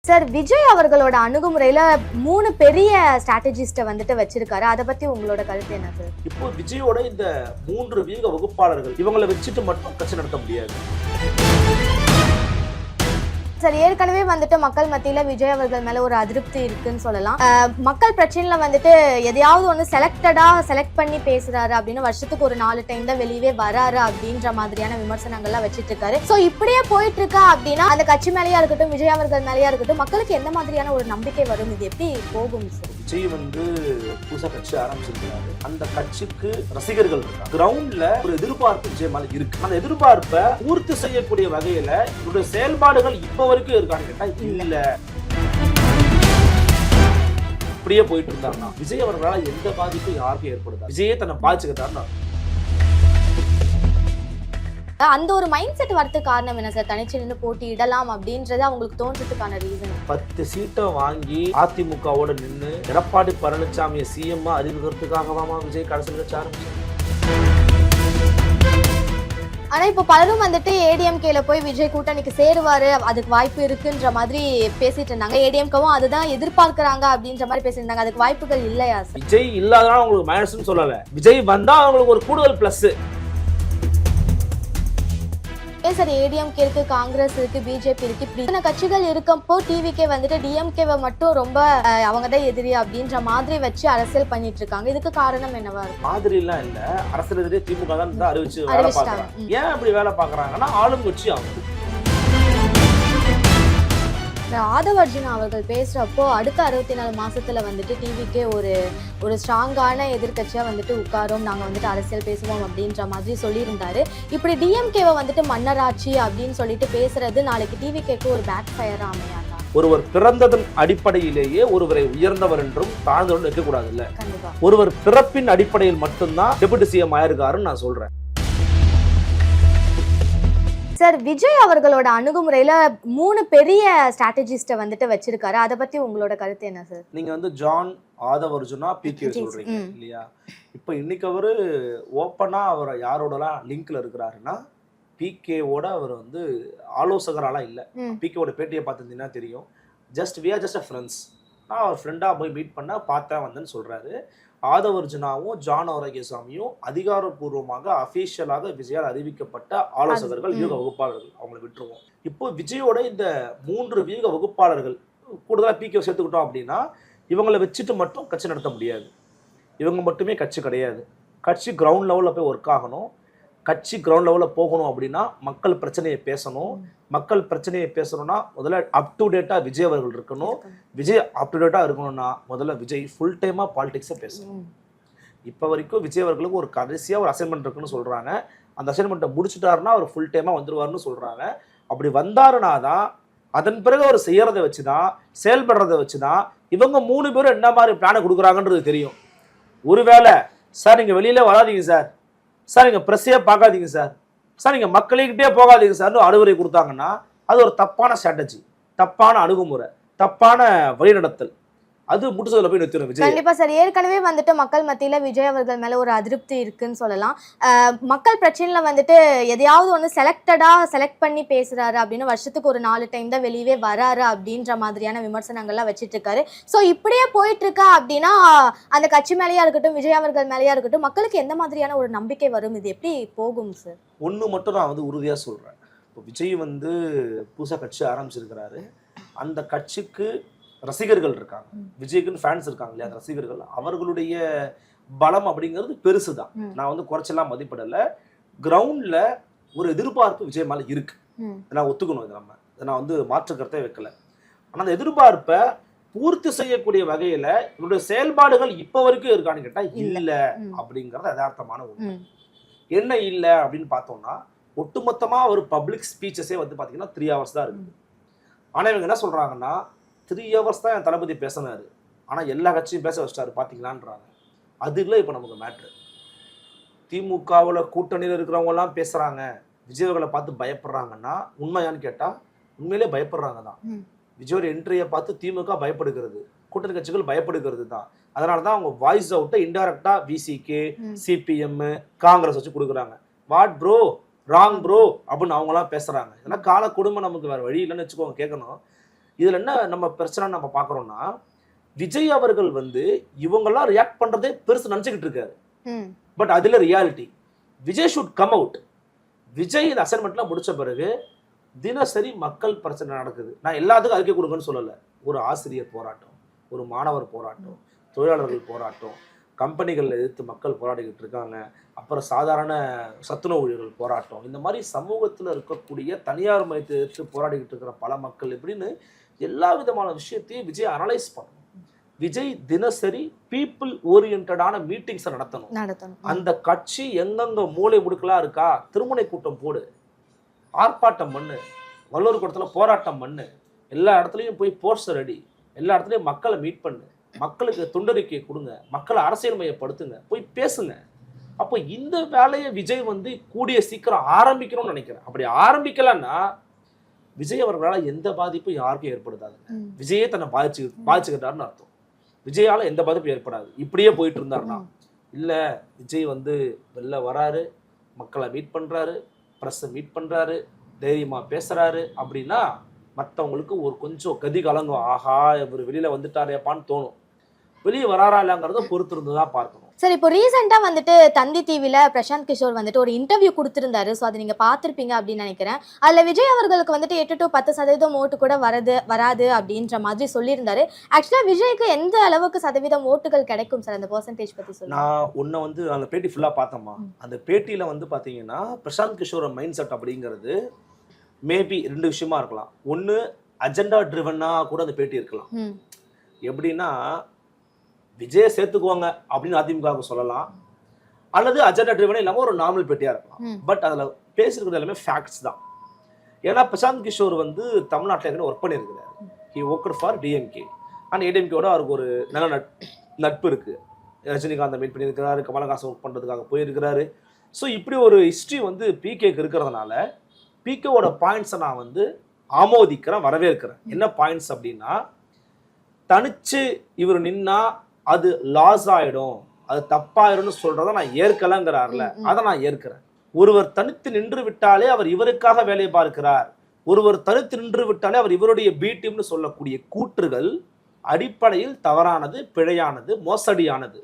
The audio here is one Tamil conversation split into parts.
சார், விஜய் அவர்களோட அணுகுமுறையில 3 பெரிய ஸ்ட்ராட்டஜிஸ்ட வந்துட்டு வச்சிருக்காரு. அத பத்தி உங்களோட கருத்து என்ன சார்? இப்போ விஜயோட இந்த 3 வீக வகுப்பாளர்கள் இவங்களை வச்சுட்டு மட்டும் கட்சி நடத்த முடியாது. சார், ஏற்கனவே வந்துட்டு மக்கள் மத்தியில விஜய் அவர்கள் மேல ஒரு அதிருப்தி இருக்குன்னு சொல்லலாம். மக்கள் பிரச்சனைல வந்துட்டு எதையாவது ஒண்ணு செலக்ட் பண்ணி பேசுறாரு அப்படின்னு வருஷத்துக்கு ஒரு 4 டைம் தான் வெளியவே வராரு அப்படின்ற மாதிரியான விமர்சனங்கள்லாம் வச்சிட்டு இருக்காரு. சோ இப்படியே போயிட்டு இருக்கா அப்படின்னா அந்த கட்சி மேலேயா இருக்கட்டும், விஜய் அவர்கள் மேலேயா இருக்கட்டும், மக்களுக்கு எந்த மாதிரியான ஒரு நம்பிக்கை வரும்? இது எப்படி போகும் சார்? விஜய் புதுசா கட்சி ஆரம்பிச்சிருக்காரு. அந்த கட்சிக்கு ரசிகர்கள் இருக்காங்க. கிரவுண்ட்ல ஒரு எதிர்பார்ப்பு விஜய் மேல இருக்கு. அந்த எதிர்பார்ப்பை பூர்த்தி செய்யக்கூடிய வகையில இவருடைய செயல்பாடுகள் இப்ப வரைக்கும் இருக்கான்னு கேட்டா இல்ல. இப்படியே போயிட்டு இருந்தாருன்னா விஜய் அவர்களால் எந்த பாதிப்பும் யாருக்கும் ஏற்படுதா? விஜயே தன்னை பாதிச்சுக்கிட்டாருன்னா அந்த ஒரு மைண்ட் செட் வரதுக்கு காரணம் என்ன சார்? தனிச்சு நின்று போட்டியிடலாம் அப்படின்றது அவங்களுக்கு தோன்றதுக்கான ரீசன் 10 சீட்டை வாங்கி அதிமுகவோட நின்று எடப்பாடி பழனிசாமியை சிஎம் அறிவிக்கிறதுக்காகவாமா விஜய் கடைசியில் கட்சி ஆரம்பிச்சாரு. ஆனா இப்ப பலரும் வந்துட்டு ஏடிஎம்கேல போய் விஜய் கூட்டணிக்கு சேருவாரு, அதுக்கு வாய்ப்பு இருக்குன்ற மாதிரி பேசிட்டு இருந்தாங்க. ஏடிஎம்கவும் அதுதான் எதிர்பார்க்கறாங்க அப்படின்ற மாதிரி பேசியிருந்தாங்க. அதுக்கு வாய்ப்புகள் இல்லையா சார்? விஜய் இல்லாதனால அவங்களுக்கு மைனஸ்னு சொல்லல. விஜய் வந்தா அவங்களுக்கு ஒரு கூடுதல் பிளஸ். சார், ஏடிஎம்கே இருக்கு, காங்கிரஸ் இருக்கு, பிஜேபி இருக்கு, இப்படி கட்சிகள் இருக்கப்போ டிவிகே வந்துட்டு டிஎம்கேவை மட்டும் ரொம்ப அவங்க தான் எதிரி அப்படின்ற மாதிரி வச்சு அரசியல் பண்ணிட்டு இருக்காங்க. இதுக்கு காரணம் என்னவா இருக்கு? மாதிரி எல்லாம் இல்ல, அரசியல் எதிரே திமுக தான் அறிவிச்சு வேலை பாக்குறாங்க. ஏன் அப்படி வேலை பாக்குறாங்கன்னா ஆளும் கட்சி ஆகும். ஆதவ் அர்ஜுனா அவர்கள் பேசுறப்போ அடுத்த 64 மாசத்துல வந்துட்டு டிவிக்கே ஒரு ஸ்ட்ராங்கான எதிர்கட்சியா வந்துட்டு உட்காரும், நாங்க வந்துட்டு அரசியல் பேசுவோம் அப்படின்ற மாதிரி சொல்லியிருந்தாரு. இப்படி டிஎம்கேவை வந்துட்டு மன்னராட்சி அப்படின்னு சொல்லிட்டு பேசுறது நாளைக்கு டிவிகேக்கு ஒரு பேக் ஃபயரா அமையாதா? ஒருவர் பிறந்ததன் அடிப்படையிலேயே ஒருவரை உயர்ந்தவர் என்றும் தாழ்ந்தவர் இருக்கக்கூடாது இல்ல. ஒருவர் பிறப்பின் அடிப்படையில் மட்டும்தான் டெபுட்டி சிஎம் ஆயிருக்காருன்னு நான் சொல்றேன். சார், விஜய் அவர்களோட அணுகுமுறையில 3 பெரிய ஸ்ட்ராட்டஜிஸ்ட வந்துட்டு வச்சிருக்காரு. அத பத்தி உங்களோட கருத்து என்ன சார்? நீங்க ஜான், ஆதவ் அர்ஜுனா, பிகே சொல்றீங்க இல்லையா? இப்ப இன்னைக்கு அவரு ஓப்பனா அவர் யாரோடலாம் லிங்க்ல இருக்கிறாருன்னா பிகேவோட அவர் ஆலோசகரால இல்ல. பிகேவோட பேட்டியை பார்த்துருந்தீங்கன்னா தெரியும். we are just a friends. நான் அவர் ஃப்ரெண்டா போய் மீட் பண்ண பார்த்தேன் வந்தேன்னு சொல்றாரு. ஆதவ் அர்ஜுனாவும் ஜான் ஆரோக்கியசாமியும் அதிகாரப்பூர்வமாக அபிஷியலாக விஜயால் அறிவிக்கப்பட்ட ஆலோசகர்கள், வீக வகுப்பாளர்கள். அவங்களை விட்டுருவோம். இப்போ விஜயோட இந்த 3 வீக வகுப்பாளர்கள் கூடுதலா பிகே சேர்த்துக்கிட்டோம் அப்படின்னா இவங்களை வச்சுட்டு மட்டும் கட்சி நடத்த முடியாது. இவங்க மட்டுமே கட்சி கிடையாது. கட்சி கிரவுண்ட் லெவல்ல போய் ஒர்க் ஆகணும். கட்சி கிரவுண்ட் லெவலில் போகணும் அப்படின்னா மக்கள் பிரச்சனையை பேசணும். மக்கள் பிரச்சனையை பேசணும்னா முதல்ல அப் டு டேட்டா விஜய் அவர்கள் இருக்கணும். விஜய் அப் டு டேட்டா இருக்கணும்னா முதல்ல விஜய் ஃபுல் டைமா பாலிடிக்ஸை பேசணும். இப்போ வரைக்கும் விஜய் அவர்களுக்கு ஒரு கடைசியாக ஒரு அசைன்மெண்ட் இருக்குன்னு சொல்றாங்க. அந்த அசைன்மெண்ட்டை முடிச்சுட்டாருன்னா அவர் ஃபுல் டைமா வந்துருவாருன்னு சொல்றாங்க. அப்படி வந்தாருன்னா தான் அதன் பிறகு அவர் செய்யறதை வச்சுதான், செயல்படுறதை வச்சுதான் இவங்க 3 பேரும் என்ன மாதிரி பிளானை கொடுக்குறாங்கன்றது தெரியும். ஒருவேளை சார் நீங்க வெளியில வராதீங்க சார் நீங்க பிரஸ்ஸையே பார்க்காதீங்க சார் நீங்க மக்கள்கிட்டே போகாதீங்க சார்னு அறிவுரை கொடுத்தாங்கன்னா அது ஒரு தப்பான ஸ்ட்ராட்டஜி, தப்பான அணுகுமுறை, தப்பான வழிநடத்தல். அது முட்டுச்சதுல போய் நிறுத்திடும் விஜய். கண்டிப்பா சார், ஏற்கனவே வந்துட்டு மக்கள் மத்தியில விஜய் அவர்கள் மேல ஒரு அதிருப்தி இருக்குன்னு சொல்லலாம். மக்கள் பிரச்சனைல வந்துட்டு எதையாவது ஒண்ணு செலக்ட் பண்ணி பேசுறாரு அப்படின்னு வருஷத்துக்கு ஒரு 4 டைம் தான் வெளியவே வராரு அப்படின்ற மாதிரியான விமர்சனங்கள்லாம் வச்சிட்டு இருக்காரு. சோ இப்படியே போயிட்டு இருக்கா அப்படின்னா அந்த கட்சி மேலேயா இருக்கட்டும், விஜய் அவர்கள் மேலேயா இருக்கட்டும், மக்களுக்கு எந்த மாதிரியான ஒரு நம்பிக்கை வரும்? இது எப்படி போகும் சார்? ஒண்ணு மட்டும் நான் உறுதியா சொல்றேன். இப்போ விஜய் புதுசா கட்சி ஆரம்பிச்சிருக்கிறாரு. அந்த கட்சிக்கு ரசிகர்கள் இருக்காங்க, விஜய்க்குன்னு ஃபேன்ஸ் இருக்காங்க இல்லையா? அந்த ரசிகர்கள் அவர்களுடைய பலம் அப்படிங்கிறது பெருசுதான். நான் குறைச்செல்லாம் மதிப்பிடல. கிரவுண்ட்ல ஒரு எதிர்பார்ப்பு விஜய் மேல இருக்கு, நான் ஒத்துக்கணும். இதை நான் மாற்று கருத்தை வைக்கல. ஆனா அந்த எதிர்பார்ப்பை பூர்த்தி செய்யக்கூடிய வகையில இவருடைய செயல்பாடுகள் இப்ப வரைக்கும் இருக்கான்னு கேட்டா இல்ல அப்படிங்கறது யதார்த்தமான ஒண்ணு. என்ன இல்ல அப்படின்னு பார்த்தோம்னா ஒட்டுமொத்தமா ஒரு பப்ளிக் ஸ்பீச்சஸே பாத்தீங்கன்னா 3 hours தான் இருக்குது. ஆனா இவங்க என்ன சொல்றாங்கன்னா 3 hours தான் என் தளபதி பேசினாரு, ஆனா எல்லா கட்சியும் பேச வச்சிட்டாரு பாத்தீங்களான்றாங்க. அது இல்லை இப்போ நமக்கு மேட்ரு. திமுகவில் கூட்டணியில் இருக்கிறவங்க எல்லாம் பேசுறாங்க, விஜயவர்களை பார்த்து பயப்படுறாங்கன்னா உண்மையான்னு கேட்டா உண்மையிலே பயப்படுறாங்க தான். விஜயோட என்ட்ரியை பார்த்து திமுக பயப்படுகிறது, கூட்டணி கட்சிகள் பயப்படுகிறது தான். அதனால தான் அவங்க வாய்ஸ் அவுட்டை இன்டைரக்டா விசிகே, சிபிஎம், காங்கிரஸ் வச்சு கொடுக்குறாங்க. வாட் ப்ரோ, ராங் ப்ரோ அப்படின்னு அவங்களாம் பேசுறாங்க. ஏன்னா கால குடும்பம் நமக்கு வேற வழி இல்லைன்னு வச்சுக்கோங்க. கேட்கணும், இதுல என்ன நம்ம பிரச்சனை நம்ம பாக்குறோம்னா, விஜய் அவர்கள் வந்து இவங்கெல்லாம் ரியாக்ட் பண்றதே பெருசு நினைச்சுக்கிட்டு இருக்காரு. பட் அதுல reality Vijay should come out. Vijay இந்த அசைன்மெண்ட்லாம் முடிச்ச பிறகு தினசரி மக்கள் பிரச்சனை நடக்குது. நான் எல்லாத்துக்கும் அறிக்கை கொடுங்கன்னு சொல்லல. ஒரு ஆசிரியர் போராட்டம், ஒரு மாணவர் போராட்டம், தொழிலாளர்கள் போராட்டம், கம்பெனிகள் எதிர்த்து மக்கள் போராடிக்கிட்டு இருக்காங்க, அப்புறம் சாதாரண சத்துணவு ஊழியர்கள் போராட்டம், இந்த மாதிரி சமூகத்தில் இருக்கக்கூடிய தனியார் மையத்தை எதிர்த்து போராடிக்கிட்டு இருக்கிற பல மக்கள் இப்படின்னு எல்லா விதமான விஷயத்தையும் விஜய் அனலைஸ் பண்ணணும். விஜய் தினசரி பீப்புள் ஓரியன்டான மீட்டிங்ஸை நடத்தணும். அந்த கட்சி எங்கெங்க மூளை முடுக்கலா இருக்கா, திருமுனை கூட்டம் போடு, ஆர்ப்பாட்டம் பண்ணு, வல்லூர் கூட்டத்தில் போராட்டம் பண்ணு, எல்லா இடத்துலையும் போய் போஸ்டர் அடி, எல்லா இடத்துலையும் மக்களை மீட் பண்ணு, மக்களுக்கு துண்டறிக்கை கொடுங்க, மக்களை அரசியல் மையப்படுத்துங்க, போய் பேசுங்க. அப்போ இந்த வேலையை விஜய் வந்து கூடிய சீக்கிரம் ஆரம்பிக்கணும்னு நினைக்கிறேன். அப்படி ஆரம்பிக்கலன்னா விஜய் அவர்களால் எந்த பாதிப்பும் யாருக்கும் ஏற்படுத்தாது. விஜயே தன்னை பாதிச்சுக்கிட்டாருன்னு அர்த்தம். விஜயால எந்த பாதிப்பும் ஏற்படாது. இப்படியே போயிட்டு இருந்தாருன்னா இல்ல, விஜய் வந்து வெளில வராரு, மக்களை மீட் பண்றாரு, பிரஸ்ஸை மீட் பண்றாரு, தைரியமா பேசுறாரு அப்படின்னா மற்றவங்களுக்கு ஒரு கொஞ்சம் கதி கலங்கும். ஆஹா, இவர் வெளியில வந்துட்டாரேப்பான்னு தோணும். வெளியே வராரா இல்லைங்கிறத பொறுத்து இருந்துதான் பார்க்கணும். சார், இப்போ ரீசெண்டாக வந்துட்டு தந்தி டிவியில் பிரசாந்த் கிஷோர் வந்துட்டு ஒரு இன்டர்வியூ கொடுத்துருந்தாரு. ஸோ அதை நீங்கள் பார்த்துருப்பீங்க அப்படின்னு நினைக்கிறேன். அதில் விஜய் அவர்களுக்கு வந்துட்டு 8 to 10% ஓட்டு கூட வராது அப்படின்ற மாதிரி சொல்லியிருந்தாரு. ஆக்சுவலாக விஜய்க்கு எந்த அளவுக்கு சதவீதம் ஓட்டுகள் கிடைக்கும் சார்? அந்த பர்சன்டேஜ் பற்றி சொல்லுங்கள். நான் ஒன்று வந்து அந்த பேட்டி ஃபுல்லாக பார்த்தோம்மா. அந்த பேட்டியில் வந்து பார்த்தீங்கன்னா பிரசாந்த் கிஷோர் மைண்ட் செட் அப்படிங்கிறது மேபி 2 விஷயமா இருக்கலாம். ஒன்று அஜெண்டா ட்ரிவனாக கூட அந்த பேட்டி இருக்கலாம். எப்படின்னா விஜய சேர்த்துக்குவாங்க அப்படின்னு அதிமுக சொல்லலாம், அல்லது அஜெண்டா ட்ரிவனே இல்லாமல் ஒரு நார்மல் பேட்டியாக இருக்கலாம். பட் அதில் பேசியிருக்கிறது எல்லாமே ஃபேக்ட்ஸ் தான். ஏன்னா பிரசாந்த் கிஷோர் வந்து தமிழ்நாட்டில் ஒர்க் பண்ணியிருக்கிறார். He worked for DMK and ஏடிஎம்கேவோட அவருக்கு ஒரு நல்ல நட்பு இருக்குது. ரஜினிகாந்தை மீட் பண்ணியிருக்கிறாரு, கமலஹாசன் ஒர்க் பண்ணுறதுக்காக போயிருக்கிறாரு. ஸோ இப்படி ஒரு ஹிஸ்ட்ரி வந்து பிகேக்கு இருக்கிறதுனால பிகேவோட பாயிண்ட்ஸை நான் வந்து ஆமோதிக்கிறேன், வரவேற்கிறேன். என்ன பாயிண்ட்ஸ் அப்படின்னா, தனிச்சு இவர் நின்னா அது லாஸ் ஆயிடும், அது தப்பாயிடும்னு சொல்றத நான் ஏற்கலங்கிறார்ல, அதை நான் ஏற்கிறேன். ஒருவர் தனித்து நின்று விட்டாலே அவர் இவருக்காக வேலை பார்க்கிறார், ஒருவர் தனித்து நின்று விட்டாலே அவர் இவருடைய பி டீம்னு சொல்லக்கூடிய கூற்றுகள் அடிப்படையில் தவறானது, பிழையானது, மோசடியானது.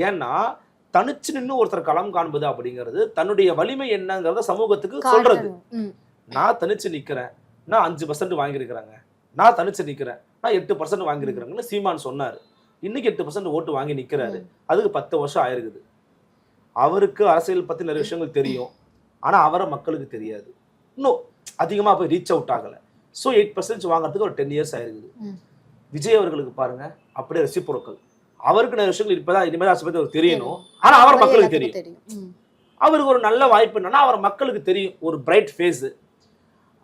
ஏன்னா தனிச்சு நின்று ஒருத்தர் களம் காண்பது அப்படிங்கிறது தன்னுடைய வலிமை என்னங்கிறத சமூகத்துக்கு சொல்றது. நான் தனிச்சு நிக்கிறேன், நான் 5% வாங்கியிருக்கிறாங்க, நான் தனிச்சு நிக்கிறேன், நான் 8% வாங்கியிருக்கிறேங்கன்னு சீமான் சொன்னாரு. இன்னைக்கு 8% ஓட்டு வாங்கி நிக்கிறாரு. அதுக்கு 10 வருஷம் ஆயிருக்குது. அவருக்கு அரசியல் பத்தி நிறைய விஷயங்கள் தெரியும், ஆனா அவரை மக்களுக்கு தெரியாது. இன்னும் அதிகமா போய் ரீச் அவுட் ஆகல. ஸோ 8% வாங்குறதுக்கு ஒரு 10 இயர்ஸ் ஆயிருக்குது. விஜய் அவர்களுக்கு பாருங்க அப்படியே ரெசிப்ரோக்கல். அவருக்கு நிறைய விஷயங்கள் இப்பதான் இனிமேல் அவருக்கு தெரியணும், ஆனா அவர் மக்களுக்கு தெரியும். அவருக்கு ஒரு நல்ல வாய்ப்பு என்னன்னா அவர் மக்களுக்கு தெரியும், ஒரு பிரைட் ஃபேஸ்.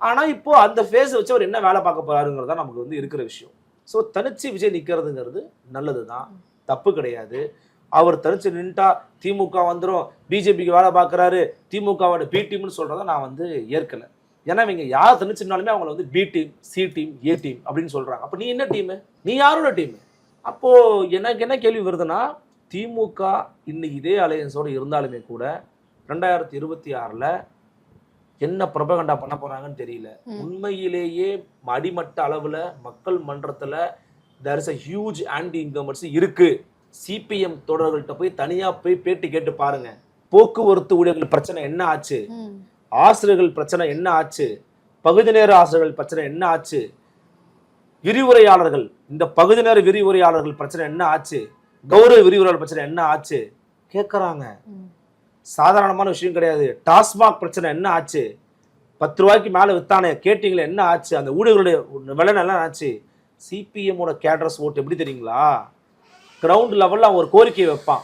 ஆனா இப்போ அந்த ஃபேஸ் வச்சு அவர் என்ன வேலை பார்க்க போறாருங்கிறதா நமக்கு வந்து இருக்கிற விஷயம். ஸோ தனிச்சு விஜய் நிற்கிறதுங்கிறது நல்லது தான், தப்பு கிடையாது. அவர் தனிச்சு நின்ட்டா திமுக வந்துடும், பிஜேபிக்கு வேலை பார்க்குறாரு, திமுகவோட பி டீம்னு சொல்கிறத நான் வந்து ஏற்கலை. ஏன்னா இவங்க யார் தனிச்சுனாலுமே அவங்கள வந்து B team, C team, A team அப்படின்னு சொல்கிறாங்க. அப்போ நீ என்ன டீமு, நீ யாரோட டீமு? அப்போது எனக்கு என்ன கேள்வி வருதுன்னா, திமுக இன்னைக்கு இதே அலையன்ஸோடு இருந்தாலுமே கூட 2026 என்ன ப்ரொபகண்டா பண்ண போறாங்கன்னு தெரியல. உண்மையிலேயே அடிமட்ட அளவுல மக்கள் மன்றத்துல there is a huge anti incumbency இருக்கு. சிபிஎம் தொடர்கள்ட்ட போய் தனியா போய் பேட்டி கேட்டு பாருங்க. போக்குவரத்து ஊழியர்கள் பிரச்சனை என்ன ஆச்சு, ஆசிரியர்கள் பிரச்சனை என்ன ஆச்சு, பகுதி நேர ஆசிரியர்கள் பிரச்சனை என்ன ஆச்சு, விரிவுரையாளர்கள், இந்த பகுதி நேர விரிவுரையாளர்கள் பிரச்சனை என்ன ஆச்சு, கௌரவ விரிவுரையாளர் பிரச்சனை என்ன ஆச்சு கேட்கறாங்க. சாதாரணமான விஷயம் கிடையாது. டாஸ்மாக் பிரச்சனை என்ன ஆச்சு, 10 ரூபாய்க்கு மேல வித்தானே கேட்டீங்களே என்ன ஆச்சு, அந்த ஊழியர்களுடைய விலை நல்லா ஆச்சு. சிபிஎம்மோட கேடரஸ் ஓட்டு எப்படி தெரியுங்களா, கிரவுண்ட் லெவல்ல ஒரு கோரிக்கையை வைப்பான்,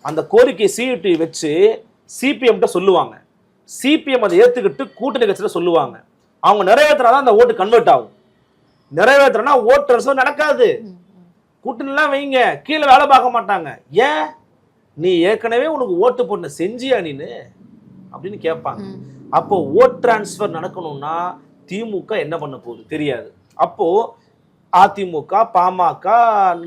அந்த கோரிக்கையை சிஇடி வச்சு சிபிஎம்கிட்ட சொல்லுவாங்க, சிபிஎம் அதை ஏத்துக்கிட்டு கூட்டணி கட்சியில சொல்லுவாங்க. அவங்க நிறைவேற்றினாதான் அந்த ஓட்டு கன்வெர்ட் ஆகும். நிறைவேற்றினா ஓட்டு ட்ரான்ஸ்ஃபர் நடக்காது. கூட்டணிலாம் வைங்க, கீழே வேலை பார்க்க மாட்டாங்க. ஏன், நீ ஏற்கனவே உனக்கு ஓட்டு போட்டு செஞ்சியா நீனு அப்படின்னு கேட்பாங்க. அப்போ ஓட் டிரான்ஸ்ஃபர் நடக்கணும்னா திமுக என்ன பண்ண போகுது தெரியாது. அப்போ அதிமுக பாமக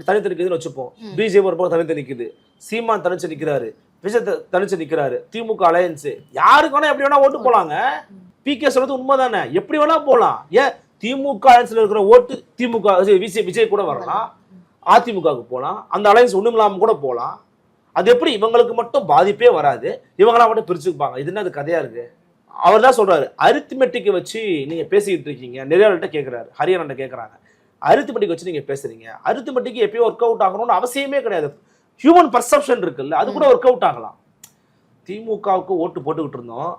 தனித்து நிற்குதுன்னு வச்சுப்போம், பிஜேபி ஒரு பக்கம் தனித்து நிற்குது, சீமான் தனிச்சு நிற்கிறாரு, விஜய் தனிச்சு நிற்கிறாரு, திமுக அலையன்ஸ் யாருக்கு வேணா எப்படி வேணா ஓட்டு போலாங்க. பிகே சொல்றது உண்மைதானே, எப்படி வேணா போலாம். ஏன் திமுக அலைன்ஸ்ல இருக்கிற ஓட்டு திமுக விஜய் கூட வரலாம், அதிமுகவுக்கு போகலாம், அந்த அலைன்ஸ் ஒண்ணும் இல்லாம கூட போகலாம். அது எப்படி இவங்களுக்கு மட்டும் பாதிப்பே வராது, இவங்களா மட்டும் பிரிச்சுப்பாங்க? இது என்ன அது கதையா இருக்கு? அவர் தான் சொல்றாரு, அரித்மெட்டிக்கை வச்சு நீங்க பேசிக்கிட்டு இருக்கீங்க. நிறைய கேட்கிறாரு, ஹரியானா கேட்கறாங்க, அரித்மெட்டிக் வச்சு நீங்க பேசுறீங்க. அரித்மெட்டிக் எப்பயும் ஒர்க் அவுட் ஆகணும்னு அவசியமே கிடையாது. ஹியூமன் பர்செப்ஷன் இருக்குல்ல, அது கூட ஒர்க் அவுட் ஆகலாம். திமுகவுக்கு ஓட்டு போட்டுக்கிட்டு இருந்தோம்,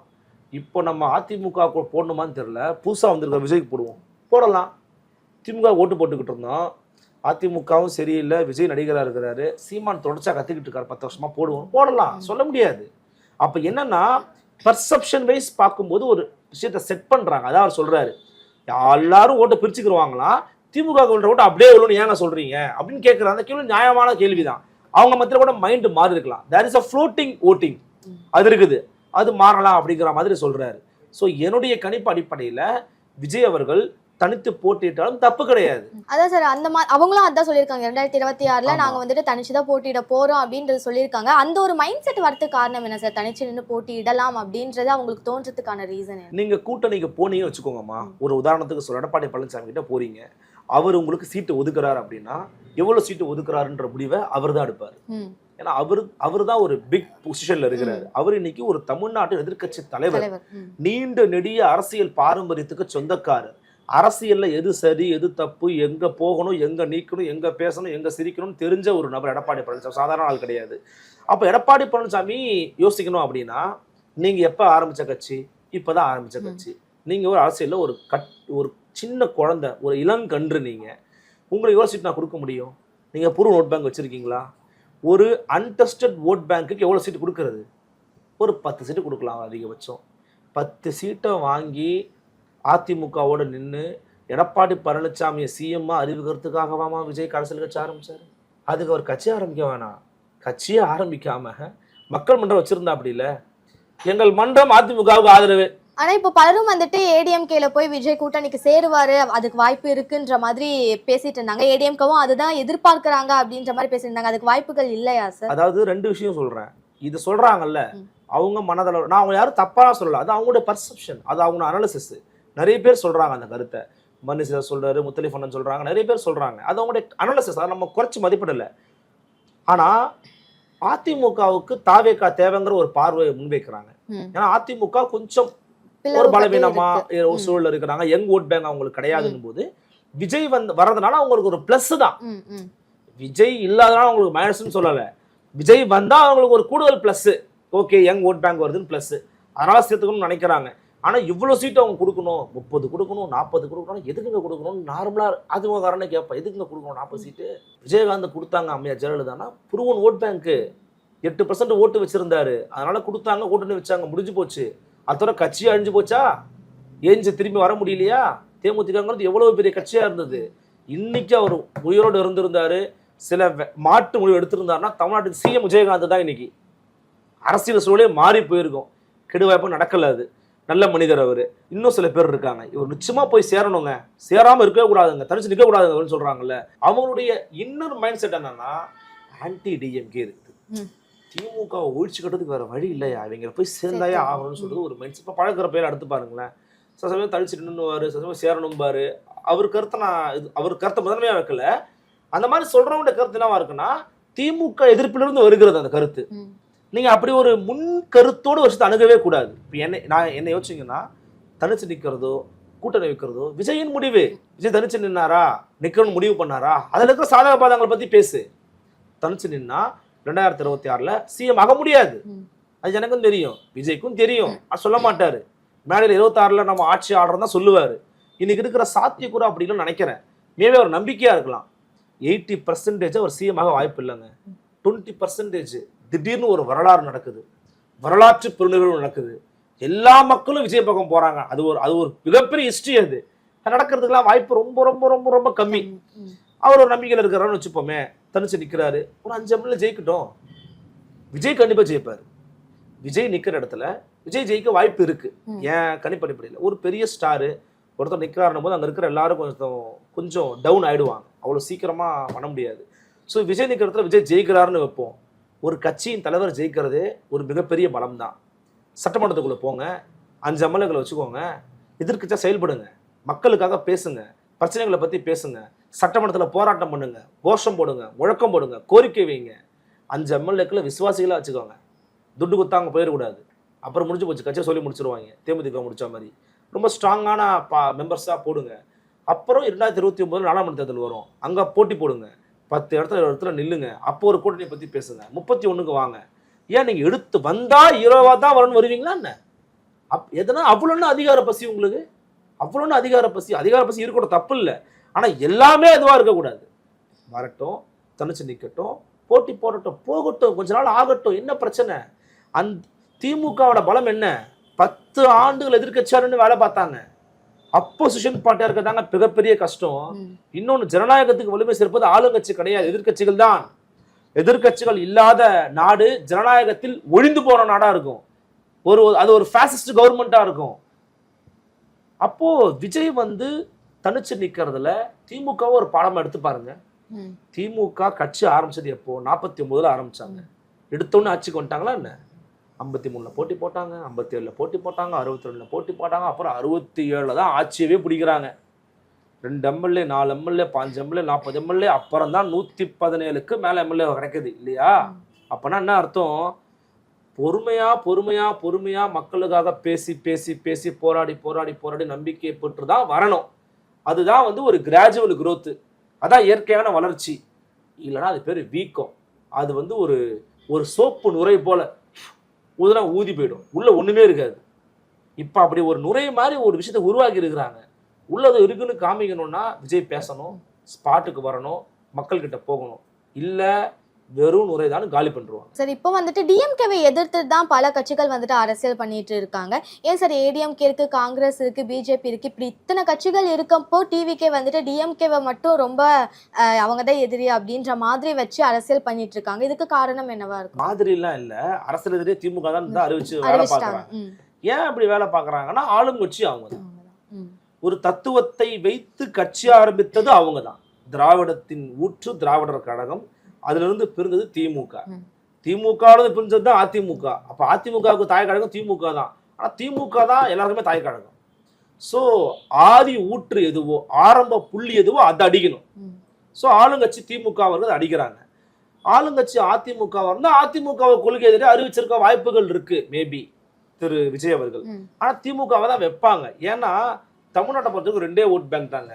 இப்போ நம்ம அதிமுகவுக்கு போடணுமான்னு தெரியல, புதுசா வந்திருக்க விஜய்க்கு போடுவோம், போடலாம். திமுக ஓட்டு போட்டுக்கிட்டு இருந்தோம், அதிமுகவும் சரியில்லை, விஜய் நடிகராக இருக்கிறாரு, சீமான் தொடர்ச்சியா கத்திக்கிட்டு இருக்காரு 10 வருஷமா, போடுவோம், போடலாம், சொல்ல முடியாது. அப்ப என்னன்னா பர்செப்ஷன் வைஸ் பார்க்கும்போது ஒரு விஷயத்தை செட் பண்றாங்க. அதான் அவர் சொல்றாரு, எல்லாரும் ஓட்டை பிரிச்சுக்கிடுவாங்களாம், திமுக ஓட்டு அப்படியே எவ்வளோன்னு ஏங்க சொல்றீங்க அப்படின்னு கேட்குறாங்க. அந்த கேள்வி நியாயமான கேள்விதான். அவங்க மத்தியில கூட மைண்ட் மாறி இருக்கலாம். There is a floating voting, அது இருக்குது, அது மாறலாம் அப்படிங்கிற மாதிரி சொல்றாரு. ஸோ என்னுடைய கணிப்பு அடிப்படையில விஜய் அவர்கள் தனித்து போட்டிட்டாலும் தப்பு கிடையாது. அதான் சார், அந்த மாதிரி அவங்களும் அதான் சொல்லியிருக்காங்க, 2026 நாங்க வந்துட்டு தனிச்சுதான் போட்டியிட போறோம் அப்படின்றது சொல்லியிருக்காங்க. அந்த ஒரு மைண்ட் செட் வரதுக்கு காரணம் என்ன சார்? தனிச்சு நின்று போட்டியிடலாம் அப்படின்றது அவங்களுக்கு தோன்றதுக்கான ரீசன்? நீங்க கூட்டணிக்கு போனீங்கன்னு வச்சுக்கோங்கம்மா, ஒரு உதாரணத்துக்கு சொல்ல, எடப்பாடி பழனிசாமி கிட்ட போறீங்க, அவர் உங்களுக்கு சீட்டு ஒதுக்குறாரு அப்படின்னா எவ்வளவு சீட்டு ஒதுக்குறாருன்ற முடிவை அவர் தான் எடுப்பாரு. ஏன்னா அவரு தான் ஒரு பிக் பொசிஷன்ல இருக்கிறாரு. அவர் இன்னைக்கு ஒரு தமிழ்நாட்டு எதிர்க்கட்சி தலைவர், நீண்ட நெடிய அரசியல் பாரம்பரியத்துக்கு சொந்தக்காரர். அரசியல்ல எது சரி எது தப்பு, எங்க போகணும், எங்க நீக்கணும், எங்க பேசணும், எங்க சிரிக்கணும்னு தெரிஞ்ச ஒரு நபர் எடப்பாடி பழனிசாமி, சாதாரண ஆள் கிடையாது. அப்ப எடப்பாடி பழனிசாமி யோசிக்கணும் அப்படின்னா, நீங்க எப்ப ஆரம்பிச்ச கட்சி? இப்பதான் ஆரம்பிச்ச கட்சி. நீங்க ஒரு அரசியல்ல ஒரு சின்ன குழந்தை, ஒரு இளங்கன்று. நீங்க உங்களை யோசிச்சுட்டு நான் கொடுக்க முடியும்? நீங்க ப்ரூவ் ஓட் பேங்க் வச்சிருக்கீங்களா? ஒரு அன்டெஸ்டட் ஓட் பேங்க்குக்கு எவ்வளவு சீட்டு கொடுக்கறது? ஒரு 10 சீட்டு கொடுக்கலாம் அதிகபட்சம். 10 சீட்டை வாங்கி அதிமுகவோட நின்று எடப்பாடி பழனிசாமியை சிஎம்மா அறிவிக்கிறதுக்காகவாமா விஜய் அரசியல் கட்சி ஆரம்பிச்சாரு? அதுக்கு அவர் கட்சி ஆரம்பிக்க வேணாம், கட்சியே ஆரம்பிக்காம மக்கள் மன்றம் வச்சிருந்தா அப்படி இல்லை, எங்கள் மன்றம் அதிமுகவுக்கு ஆதரவு. ஆனா இப்ப பலரும் வந்துட்டு ஏடிஎம்கேல போய் விஜய் கூட்டணிக்கு சேருவாரு, அதுக்கு வாய்ப்பு இருக்குன்ற மாதிரி பேசிட்டு இருந்தாங்க. ஏடிஎம்கவும் அதுதான் எதிர்பார்க்கறாங்க அப்படின்ற மாதிரி பேசியிருந்தாங்க. அதுக்கு வாய்ப்புகள் இல்லையா சார்? அதாவது 2 விஷயம் சொல்றேன். இது சொல்றாங்கல்ல, அவங்க மனதளவு, நான் அவங்க யாரும் தப்பா சொல்லல, அது அவங்களுடைய பர்செப்ஷன், அது அவங்க அனாலிசிஸ். நிறைய பேர் சொல்றாங்க அந்த கருத்தை. மன்னிசர் சொல்றாரு, முத்தலிஃபன் சொல்றாங்க, நிறைய பேர் சொல்றாங்க, அது அவங்களுடைய அனாலிசிஸ். அதை நம்ம குறைச்சி மதிப்பிடல. ஆனா அதிமுகவுக்கு தாவேகா தேவைங்கிற ஒரு பார்வையை முன்வைக்கிறாங்க. ஏன்னா அதிமுக கொஞ்சம் ஒரு பலவீனமா ஒரு சூழல் இருக்கிறாங்க, யங் ஓட் பேங்க் அவங்களுக்கு கிடையாதுன்னு போது விஜய் வர்றதுனால அவங்களுக்கு ஒரு பிளஸ் தான். விஜய் இல்லாதனால அவங்களுக்கு மைனஸ்ன்னு சொல்லல, விஜய் வந்தா அவங்களுக்கு ஒரு கூடுதல் plus. Okay, young vote bank வருதுன்னு பிளஸ், அதனால சேர்த்துக்கணும்னு நினைக்கிறாங்க. ஆனா இவ்வளவு சீட்டு அவங்க கொடுக்கணும், 30 கொடுக்கணும், 40 கொடுக்கணும், எதுக்குங்க கொடுக்கணும்? நார்மலா அதிமுககாரனே கேட்பேன், எதுக்குங்க கொடுக்கணும் 40 சீட்டு? விஜயகாந்த் கொடுத்தாங்க, அம்மையா ஜெயலலிதானா புருவன் ஓட் பேங்க் 8% ஓட்டு வச்சிருந்தாரு, அதனால கொடுத்தாங்க, கூட்டணி வச்சாங்க, முடிஞ்சு போச்சு. அதோட கட்சியா அழிஞ்சு போச்சா? ஏஞ்சு திரும்பி வர முடியலையா? தேமுதிகங்கிறது எவ்வளவு பெரிய கட்சியா இருந்தது. இன்னைக்கு அவர் உயிரோடு இருந்திருந்தாரு, சில மாட்டு முடிவு எடுத்திருந்தாருன்னா தமிழ்நாட்டுக்கு சிஎம் விஜயகாந்த் தான். இன்னைக்கு அரசியல் சூழலே மாறி போயிருக்கும். கெடுவாய்ப்பு நடக்கல. அது நல்ல மனிதர் அவர். இன்னும் சில பேர் இருக்காங்க, இவர் நிச்சயமா போய் சேரணுங்க, சேராம இருக்கவே கூடாதுங்க, தனிச்சு நிற்க கூடாதுன்னு சொல்றாங்கல்ல, அவங்களுடைய இன்னர் மைண்ட் செட் என்னன்னா ஆன்டி டிஎம்கே இருக்குது. திமுக ஒழிச்சு கட்டுறதுக்கு வேற வழி இல்லையா, இவங்க போய் சேர்ந்தாயே ஆகணும்னு சொல்றது ஒரு மைண்ட் செட். இப்போ பழக்கிற பேர் எடுத்து பாருங்களேன், சில சமயம் தனிச்சு நின்றுவாரு, சில சமயம் சேரணும் பாரு. அவர் கருத்தை அவர் கருத்தை முதன்மையா வைக்கல, அந்த மாதிரி சொல்றவங்க கருத்து என்னவா இருக்குன்னா திமுக எதிர்ப்பிலிருந்து வருகிறது அந்த கருத்து. நீங்க அப்படி ஒரு முன் கருத்தோடு வருஷத்தை அணுகவே கூடாது. இப்போ என்ன யோசிச்சீங்கன்னா, தனிச்சு நிற்கிறதோ கூட்டணி வைக்கிறதோ விஜயின் முடிவு. விஜய் தனிச்சு நின்னாரா, நிக்கணும்னு முடிவு பண்ணாரா, அதுல இருக்கிற சாதக பாதங்களை பத்தி பேசு. தனிச்சு நின்னா 2026 சிஎம் ஆக முடியாது, அது எனக்கும் தெரியும், விஜய்க்கும் தெரியும். சொல்ல மாட்டாரு, மேடையில் 26 நம்ம ஆட்சி ஆடுறோம் தான் சொல்லுவாரு. இன்னைக்கு இருக்கிற சாத்தியக்கூட அப்படின்னு நினைக்கிறேன். மேவே ஒரு நம்பிக்கையா இருக்கலாம். 80% அவர் சிஎம் ஆக வாய்ப்பு இல்லைங்க. 20% திடீர்னு ஒரு வரலாறு நடக்குது, வரலாற்று பெருநிகழ்வு நடக்குது, எல்லா மக்களும் விஜய் பக்கம் போறாங்க. அது ஒரு மிகப்பெரிய ஹிஸ்டரி. அது நடக்கிறதுக்கெல்லாம் வாய்ப்பு ரொம்ப ரொம்ப ரொம்ப ரொம்ப கம்மி. அவர் ஒரு நம்பிக்கையில் இருக்கிறாருன்னு வச்சுப்போமே, தனிச்சு நிற்கிறாரு, ஒரு 5 எம்எல்ஏ ஜெயிக்கட்டும், விஜய் கண்டிப்பா ஜெயிப்பாரு. விஜய் நிற்கிற இடத்துல விஜய் ஜெயிக்க வாய்ப்பு இருக்கு. ஏன் கணிப்படிப்படையில் ஒரு பெரிய ஸ்டாரு ஒருத்தர் நிற்கிறாருன்னும் போது அங்கே இருக்கிற எல்லாரும் கொஞ்சம் டவுன் ஆயிடுவாங்க, அவ்வளோ சீக்கிரமா பண்ண முடியாது. ஸோ விஜய் நிற்கிற இடத்துல விஜய் ஜெயிக்கிறாருன்னு வைப்போம். ஒரு கட்சியின் தலைவர் ஜெயிக்கிறதே ஒரு மிகப்பெரிய பலம் தான். சட்டமன்றத்துக்குள்ள போங்க, 5 எம்எல்ஏக்களை வச்சுக்கோங்க, எதிர்க்கட்சியா செயல்படுங்க. மக்களுக்காக பேசுங்க, பிரச்சனைகளை பத்தி பேசுங்க, சட்டமன்றத்துல போராட்டம் பண்ணுங்க, கோஷம் போடுங்க, முழக்கம் போடுங்க, கோரிக்கை வைங்க. 5 எம்எல்ஏக்களை விசுவாசிகளா வச்சுக்கோங்க. துட்டு குத்தாங்க போயிடக்கூடாது. அப்புறம் முடிஞ்சு போச்சு, கட்சியை சொல்லி முடிச்சிருவாங்க. தேமுதிக முடிச்ச மாதிரி ரொம்ப ஸ்ட்ராங்கான மெம்பர்ஸா போடுங்க. அப்புறம் 2029 நாடாளுமன்ற தேர்தல் வரும், அங்க போட்டி போடுங்க. 10 இடத்துல நில்லுங்க. அப்போ ஒரு கூட்டணி பத்தி பேசுங்க. 31க்கு வாங்க. ஏன் நீங்க எடுத்து வந்தா 20 தான் வரணும்னு வருவீங்களா என்ன? எதனா அவ்வளோன்னு அதிகார பசி உங்களுக்கு? அவ்வளோன்னு அதிகார பசி இருக்கட்டும், தப்பு இல்லை. ஆனா எல்லாமே அதுவா இருக்கக்கூடாது. வரட்டும், தனிச்சு நிக்கட்டும், போட்டி போடட்டும், போகட்டும், கொஞ்ச நாள் ஆகட்டும், என்ன பிரச்சனை? திமுகவோட பலம் என்ன? 10 ஆண்டுகள் எதிர்க்கட்சியாருன்னு வேலை பார்த்தாங்க. அப்போசிஷன் பார்ட்டியா இருக்கதாங்க மிகப்பெரிய கஷ்டம். இன்னொன்னு, ஜனநாயகத்துக்கு வலிமை சேர்ப்பது ஆளுங்கட்சி கிடையாது, எதிர்க்கட்சிகள் தான். எதிர்க்கட்சிகள் இல்லாத நாடு ஜனநாயகத்தில் ஒழிந்து போற நாடா இருக்கும். அது ஒரு ஃபேசிஸ்ட் கவர்மெண்டா இருக்கும். அப்போ விஜய் தனிச்சு நிக்கிறதுல திமுக ஒரு பாடமா எடுத்து பாருங்க. திமுக கட்சி ஆரம்பிச்சது எப்போ? 49ல ஆரம்பிச்சாங்க. எடுத்தோன்னு ஆட்சிக்கு வந்துட்டாங்களா என்ன? 53ல போட்டி போட்டாங்க, 57ல போட்டி போட்டாங்க, 62ல போட்டி போட்டாங்க, அப்புறம் 67ல தான் ஆட்சியவே பிடிக்கிறாங்க. 2 எம்எல்ஏ, 4 எம்எல்ஏ, 5 எம்எல்ஏ, 40 எம்எல்ஏ, அப்புறம் தான் 117க்கு மேல எம்எல்ஏ கிடைக்குது இல்லையா? அப்பனா என்ன அர்த்தம்? பொறுமையா மக்களுக்காக பேசி போராடி நம்பிக்கையை பெற்று தான் வரணும். அதுதான் ஒரு கிராஜுவல் growth. அதான் இயற்கையான வளர்ச்சி. இல்லைன்னா அது பேர் வீக்கம். அது ஒரு சோப்பு நுரை போல ஊதுனா ஊதி போயிடும், உள்ள ஒண்ணுமே இருக்காது. இப்ப அப்படி ஒரு நுரை மாதிரி ஒரு விஷயத்தை உருவாக்கி இருக்கிறாங்க. உள்ளது இருக்குன்னு காமிக்கணும்னா விஜய் பேசணும், ஸ்பாட்டுக்கு வரணும், மக்கள்கிட்ட போகணும். இல்ல வெறும் நுரை தான் காலி பண்ணுவாங்க. சார், இப்போ டிஎம்கேவை எதிர்த்து தான் பல கட்சிகள் அரசியல் பண்ணிட்டு இருக்காங்க. ஏன் சார், ஏடிஎம்கே இருக்கு, காங்கிரஸ் இருக்கு, பிஜேபி இருக்கு, இப்படி இத்தனை கட்சிகள் இருக்கப்போ டிவிகே டிஎம்கேவை மட்டும் ரொம்ப அவங்க தான் எதிரி அப்படின்ற மாதிரி வச்சு அரசியல் பண்ணிட்டு இருக்காங்க. இதுக்கு காரணம் என்னவா இருக்கும்? மாதிரிலாம் இல்ல, அரசியல் எதிரே திமுக தான் அறிவிச்சு வேலை பார்க்கறாங்க. ஏன் அப்படி வேலை பார்க்கறாங்கன்னா ஆளுங்கட்சி அவங்க தான். ஒரு தத்துவத்தை வைத்து கட்சி ஆரம்பித்தது அவங்க தான். திராவிடத்தின் ஊற்று திராவிடர் கழகம், அதுல இருந்து பிரிந்தது திமுக. திமுக பிரிஞ்சது தான் அதிமுக. அப்ப அதிமுகவுக்கு தாய் கழகம் திமுக தான். ஆனா திமுக தான் எல்லாருக்குமே தாய் கழகம். சோ ஆதி ஊற்று எதுவோ, ஆரம்ப புள்ளி எதுவோ அதை அடிக்கணும். சோ ஆளுங்கட்சி திமுக அவர்கள் அடிக்கிறாங்க. ஆளுங்கட்சி அதிமுக இருந்தா அதிமுக கொள்கை எதிரே அறிவிச்சிருக்க வாய்ப்புகள் இருக்கு மேபி திரு விஜய் அவர்கள். ஆனா திமுகவை தான் வைப்பாங்க. ஏன்னா தமிழ்நாட்டை பொறுத்தவரைக்கும் 2 ஓட் பேங்க் தாங்க.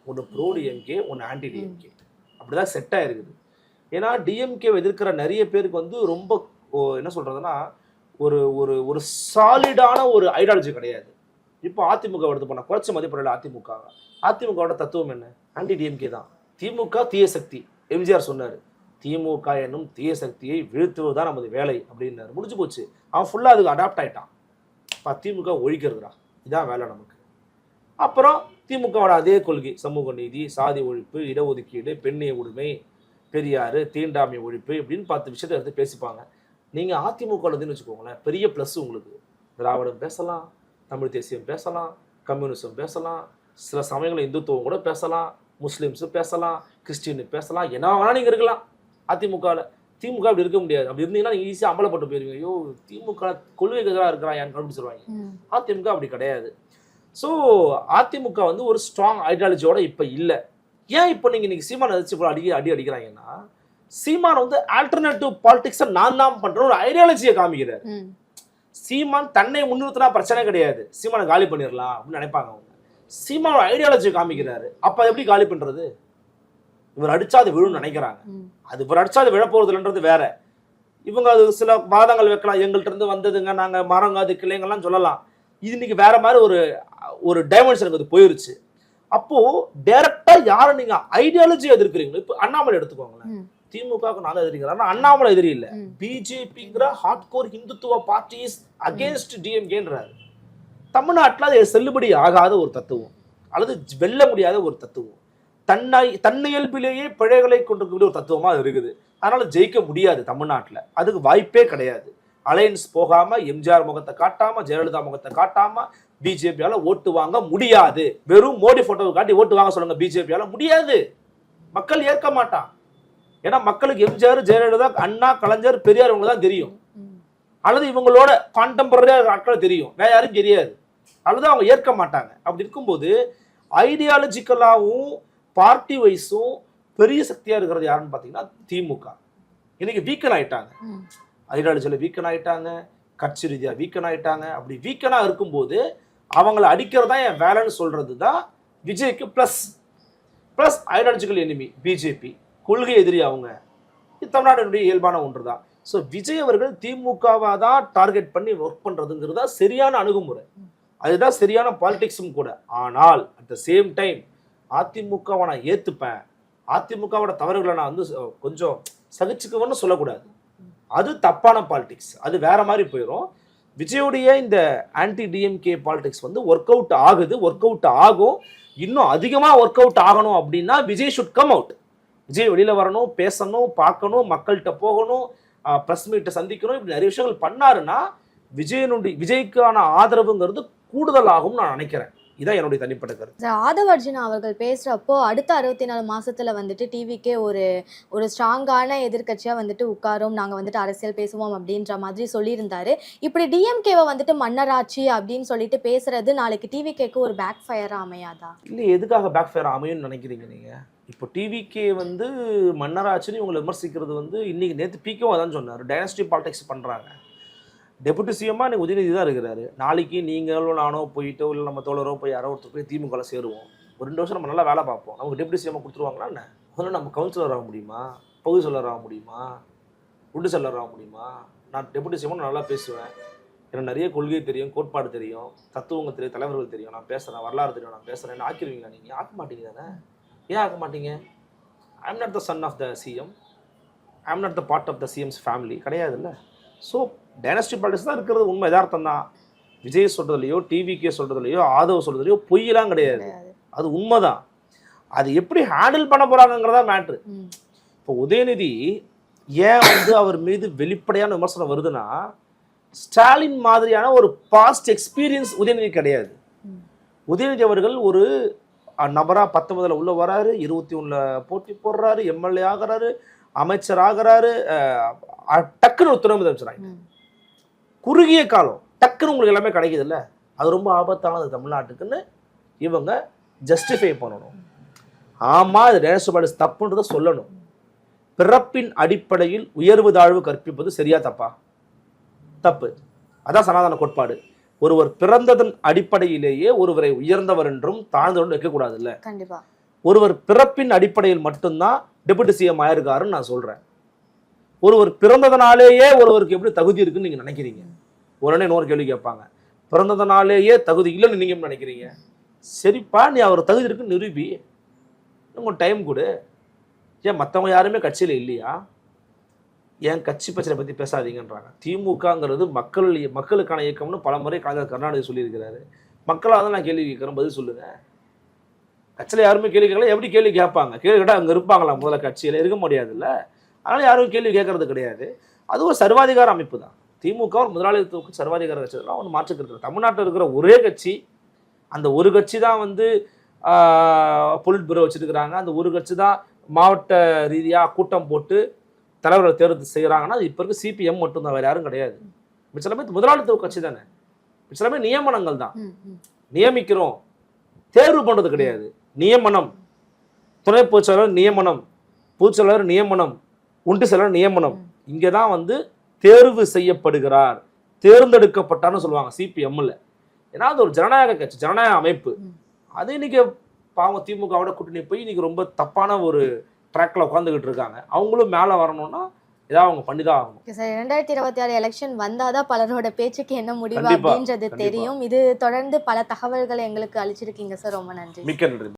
ஒன்னு ப்ரோ டிஎம்கே, ஒன்னு ஆன்டி டிஎம்கே. அப்படிதான் செட் ஆயிருக்குது. ஏன்னா டிஎம்கே எதிர்க்கிற நிறைய பேருக்கு ரொம்ப என்ன சொல்றதுன்னா ஒரு ஒரு ஒரு சாலிடான ஒரு ஐடியாலஜி கிடையாது. இப்போ அதிமுக எடுத்து போனா குறைச்ச மதிப்படையில் அதிமுகவோட தத்துவம் என்ன? ஆன்டி டிஎம்கே தான். திமுக தீய சக்தி. எம்ஜிஆர் சொன்னாரு, திமுக என்னும் தீய சக்தியை வீழ்த்துவதுதான் நமது வேலை அப்படின்னாரு. முடிஞ்சு போச்சு. அவன் ஃபுல்லா அதுக்கு அடாப்ட் ஆயிட்டான். திமுக ஒழிக்கிறதுடா, இதான் வேலை நமக்கு. அப்புறம் திமுகவோட அதே கொள்கை, சமூக நீதி, சாதி ஒழிப்பு, இடஒதுக்கீடு, பெண்ணிய உரிமை, பெரியாரு, தீண்டாமை ஒழிப்பு இப்படின்னு 10 விஷயத்தை எடுத்து பேசிப்பாங்க. நீங்க அதிமுக வச்சுக்கோங்களேன், பெரிய பிளஸ் உங்களுக்கு. திராவிடம் பேசலாம், தமிழ் தேசியம் பேசலாம், கம்யூனிசம் பேசலாம், சில சமயங்களில் இந்துத்துவம் கூட பேசலாம், முஸ்லிம்ஸும் பேசலாம், கிறிஸ்டின் பேசலாம், என்ன வேணா நீங்க இருக்கலாம் அதிமுகவில். திமுக அப்படி இருக்க முடியாது. அப்படி இருந்தீங்கன்னா நீங்க ஈஸியாக அம்பலப்பட்டு போயிருவீங்க. ஐயோ திமுக கொள்கைக்கு எதிராக இருக்கிறான் என் கண்டுபிடிச்சிருவாங்க. அதிமுக அப்படி கிடையாது. ஸோ அதிமுக ஒரு ஸ்ட்ராங் ஐடியாலஜியோட இப்போ இல்லை. ஏன் இப்போ நீங்க இன்னைக்கு சீமான் எதிர்த்து அடி அடிக்கிறாங்கன்னா, சீமான் ஆல்டர்னேட்டிவ் பாலிடிக்ஸை நான் தான் பண்ற ஒரு ஐடியாலஜியை காமிக்கிறார். சீமான் தன்னை முன்னிறுத்தினா பிரச்சனை கிடையாது, சீமானை காலி பண்ணிடலாம் அப்படின்னு நினைப்பாங்க அவங்க. சீமானோட ஐடியாலஜியை காமிக்கிறாரு. அப்ப எப்படி காலி பண்றது? இவர் அடிச்சா அது விழுன்னு நினைக்கிறாங்க. அது இவர் அடிச்சா அது விழப்போறது இல்லைன்றது வேற. இவங்க அது சில வாதங்கள் வைக்கலாம், எங்கள்கிட்ட இருந்து வந்ததுங்க, நாங்க மரங்க அது கிளைங்கெல்லாம் சொல்லலாம். இது இன்னைக்கு வேற மாதிரி ஒரு டைமென்ஷனுக்கு அது போயிருச்சு. அப்போ டைரக்டா யாரை நீங்க ஐடியாலஜி எதிர்க்கிறீங்களோ, இப்போ அண்ணாமலை எடுத்துக்கோங்களேன். திமுகவுக்கு நான் எதிர்க்கிறேன், அண்ணாமலை எதிரி இல்ல. பிஜேபிங்கிற ஹார்ட்கோர் இந்துத்துவ பார்ட்டிஸ் அகேன்ஸ்ட் டிஎம்கேன்றாரு. தமிழ்நாட்டில் அது செல்லுபடி ஆகாத ஒரு தத்துவம், அல்லது வெல்ல முடியாத ஒரு தத்துவம். தன்னியல்பிலேயே பிழைகளை கொண்டிருக்கக்கூடிய ஒரு தத்துவமா அது இருக்குது. அதனால ஜெயிக்க முடியாது தமிழ்நாட்டில், அதுக்கு வாய்ப்பே கிடையாது. அலையன்ஸ் போகாம, எம்ஜிஆர் முகத்தை காட்டாம, ஜெயலலிதா முகத்தை காட்டாம பிஜேபியால ஓட்டு வாங்க முடியாது. வெறும் மோடி போட்டோவை காட்டி ஓட்டு வாங்க சொல்லுங்க, பிஜேபியால முடியாது. மக்கள் ஏற்க மாட்டான். ஏன்னா மக்களுக்கு எம்ஜிஆர், ஜெயலலிதா, அண்ணா, கலைஞர், பெரியார் இவங்க தான் தெரியும், அல்லது இவங்களோட கான்டெம்பரரியா ஆட்கள் தெரியும், வேற யாரும் தெரியாது, அல்லது அவங்க ஏற்க மாட்டாங்க. அப்படி இருக்கும்போது ஐடியாலஜிக்கலாகவும் பார்ட்டி வைஸும் பெரிய சக்தியா இருக்கிறது யாருன்னு பார்த்தீங்கன்னா திமுக. இன்னைக்கு வீக்கன் ஆயிட்டாங்க, ஐடியாலஜியில் வீக்கன் ஆயிட்டாங்க, கட்சி ரீதியா வீக்கன் ஆயிட்டாங்க. அப்படி வீக்கனா இருக்கும்போது அவங்கள அடிக்கிறதா என் வேலைன்னு சொல்றது தான் விஜய்க்கு ப்ளஸ் ஐடியாலஜிக்கல் எனிமி பிஜேபி, கொள்கை எதிரி அவங்க. இது தமிழ்நாட்டினுடைய இயல்பான ஒன்று தான். ஸோ விஜய் அவர்கள் திமுகவை தான் டார்கெட் பண்ணி ஒர்க் பண்ணுறதுங்கிறது தான் சரியான அணுகுமுறை, அதுதான் சரியான பாலிடிக்ஸும் கூட. ஆனால் அட் த சேம் டைம் அதிமுகவை நான் ஏற்றுப்பேன், அதிமுகவோட தவறுகளை நான் வந்து கொஞ்சம் சகிச்சுக்குவேன்னு சொல்லக்கூடாது. அது தப்பான பாலிடிக்ஸ், அது வேற மாதிரி போயிடும். விஜயுடைய இந்த ஆன்டி டிஎம்கே பாலிடிக்ஸ் வந்து ஒர்க் அவுட் ஆகுது, ஒர்க் அவுட் ஆகும், இன்னும் அதிகமாக ஒர்க் அவுட் ஆகணும். அப்படின்னா Vijay should come out. Vijay வெளியில் வரணும், பேசணும், பார்க்கணும், மக்கள்கிட்ட போகணும், ப்ரெஸ் மீட்டை சந்திக்கணும். இப்படி நிறைய விஷயங்கள் பண்ணாருன்னா விஜய்க்கான ஆதரவுங்கிறது கூடுதலாகும் நான் நினைக்கிறேன். இதான் என்னுடைய தனிப்பட்ட கருத்து. ஆதவ அர்ஜுனா அவர்கள் பேசுறப்போ அடுத்த 64 மாசத்துல வந்துட்டு டிவிக்கே ஒரு ஸ்ட்ராங்கான எதிர்க்கட்சியா வந்துட்டு உட்காரும், நாங்க வந்துட்டு அரசியல் பேசுவோம் அப்படின்ற மாதிரி சொல்லியிருந்தாரு. இப்படி டிஎம்கேவை வந்துட்டு மன்னராட்சி அப்படின்னு சொல்லிட்டு பேசுறது நாளைக்கு டிவிகேக்கு ஒரு பேக் ஃபயரா அமையாதா? இல்லை, எதுக்காக பேக் ஃபயர் அமையும்னு நினைக்கிறீங்க நீங்க? இப்போ டிவிகே வந்து மன்னராட்சின்னு இவங்களை விமர்சிக்கிறது வந்து இன்னைக்கு நேற்று பிகேவும் அதான் சொன்னார், டைனஸ்டி பாலிடிக்ஸ் பண்ணுறாங்க. டெபுட்டி சிஎம்மா இன்னைக்கு உதயநிதி தான் இருக்கிறாரு. நாளைக்கு நீங்களும் நானோ போயிட்டோ இல்லை நம்ம தோழரோ போய் யாரோ ஒருத்தர் போய் திமுக சேருவோம், ஒரு 2 வருஷம் நம்ம நல்லா வேலை பார்ப்போம், நமக்கு டெபுட்டி சிஎம்மா கொடுத்துருவாங்களா என்ன? முதல்ல நம்ம கவுன்சிலர் ஆக முடியுமா, பகுதி சொல்லர் ஆக முடியுமா, உண்டு செல்லர் ஆக முடியுமா? நான் டெபுட்டி சிஎம்மா நல்லா பேசுவேன், எனக்கு நிறைய கொள்கை தெரியும், கோட்பாடு தெரியும், தத்துவங்கள் தெரியும், தலைவர்கள் தெரியும், நான் பேசுகிறேன், வரலாறு தெரியும், நான் பேசுகிறேன். ஆக்கிடுவீங்களா நீங்கள்? ஆக்க மாட்டீங்க தானே? ஏன் ஆக்க மாட்டீங்க? I am not the son of the CM, I am not the part of the CM's family, கிடையாதுல்ல. ஸோ டைனஸ்டி பாலிடிக்ஸ் தான் இருக்கிறது, உண்மை யதார்த்தம் தான். விஜய் சொல்கிறதுலையோ டிவிகே சொல்கிறதுலையோ ஆதவ் சொல்கிறதுலையோ பொய்யெல்லாம் கிடையாது, அது உண்மைதான். அது எப்படி ஹேண்டில் பண்ண போகிறாங்கிறதா மேட்ரு. இப்போ உதயநிதி ஏன் வந்து அவர் மீது வெளிப்படையான விமர்சனம் வருதுன்னா, ஸ்டாலின் மாதிரியான ஒரு பாஸ்ட் எக்ஸ்பீரியன்ஸ் உதயநிதி கிடையாது. உதயநிதி அவர்கள் ஒரு நபரா 19 உள்ள வராரு, 21 போட்டி போடுறாரு, எம்எல்ஏ ஆகிறாரு, அமைச்சர் ஆகிறாரு, டக்குன்னு ஒரு துணை முதலமைச்சர் ஆகிட்டு குறுகிய காலம் டக்குன்னு உங்களுக்கு எல்லாமே கிடைக்குது இல்லை? அது ரொம்ப ஆபத்தானது தமிழ்நாட்டுக்குன்னு இவங்க ஜஸ்டிஃபை பண்ணணும். ஆமா, இது டைனஸ்டி பாலிடிக்ஸ் தப்புன்றதை சொல்லணும். பிறப்பின் அடிப்படையில் உயர்வு தாழ்வு கற்பிப்பது சரியா தப்பா? தப்பு. அதான் சனாதன கோட்பாடு. ஒருவர் பிறந்ததன் அடிப்படையிலேயே ஒருவரை உயர்ந்தவர் என்றும் தாழ்ந்தவர் வைக்கக்கூடாது இல்ல. கண்டிப்பா. ஒருவர் பிறப்பின் அடிப்படையில் மட்டும்தான் டெபுட்டி சிஎம் ஆயிருக்காருன்னு நான் சொல்றேன். ஒருவர் பிறந்ததனாலேயே ஒருவருக்கு எப்படி தகுதி இருக்குன்னு நீங்க நினைக்கிறீங்க? உடனே இன்னொரு கேள்வி கேட்பாங்க, பிறந்ததனாலேயே தகுதி இல்லைன்னு நீங்க நினைக்கிறீங்க? சரிப்பா, நீ அவர் தகுதி இருக்குன்னு நிரூபி, உங்களுக்கு டைம் கொடு. ஏன் மற்றவங்க யாருமே கட்சியில் இல்லையா? ஏன் கட்சி பிரச்சனை பற்றி பேசாதீங்கன்றாங்க. திமுகங்கிறது மக்களுக்கான இயக்கம்னு பல முறை கலைஞர் கருணாநிதி சொல்லியிருக்கிறாரு. மக்களாக தான் நான் கேள்வி கேட்குறேன், பதில் சொல்லுங்க. கட்சியில் யாருமே கேள்வி கேட்கல, எப்படி கேள்வி கேட்பாங்க? கேள்வி கேட்டால் அங்கே இருப்பாங்களா? முதல்ல கட்சியில் இருக்க முடியாதுல்ல. அதனால் யாரும் கேள்வி கேட்கறது கிடையாது. அது ஒரு சர்வாதிகார அமைப்பு தான். திமுக ஒரு முதலாளித்துவக்கு சர்வாதிகார கட்சி தான், ஒன்று மாற்றுக்கிறது. தமிழ்நாட்டில் இருக்கிற ஒரே கட்சி, அந்த ஒரு கட்சி தான் வந்து பொலிட் பியூரோ வச்சுருக்கிறாங்க. அந்த ஒரு கட்சி தான் மாவட்ட ரீதியாக கூட்டம் போட்டு தலைவரை தேர்வு செய்கிறாங்கன்னா அது இப்போ இருக்க சிபிஎம் மட்டும்தான், வேறு யாரும் கிடையாது. மிச்சமே முதலாளித்துவ கட்சி தானே. மிச்சமே நியமனங்கள் தான். நியமிக்கிறோம், தேர்வு பண்ணுறது கிடையாது. நியமனம், துணை பொதுச்செயலாளர் நியமனம், பொதுச்செயலாளர் நியமனம், ஒன்று செயலாளர் நியமனம். இங்கே தான் வந்து தேர்வு செய்யப்படுகிறார், தேர்ந்தெடுக்கப்பட்டார்னு சொல்லுவாங்க சிபிஎம்ல. ஏன்னா அது ஒரு ஜனநாயக கட்சி, ஜனநாயக அமைப்பு. அது இன்னைக்கு பாவம் திமுகவோட கூட்டணி போய் இன்னைக்கு ரொம்ப தப்பான ஒரு ட்ராக்ல உட்காந்துக்கிட்டு இருக்காங்க. அவங்களும் மேலே வரணும்னா ஏதாவது அவங்க பண்ணிதான் ஆகணும். 2026 எலெக்ஷன் வந்தாதான் பலரோட பேச்சுக்கு என்ன முடிவு அப்படின்றது தெரியும். இது தொடர்ந்து பல தகவல்களை எங்களுக்கு அளிச்சிருக்கீங்க சார், ரொம்ப நன்றி. மிக்க நன்றி.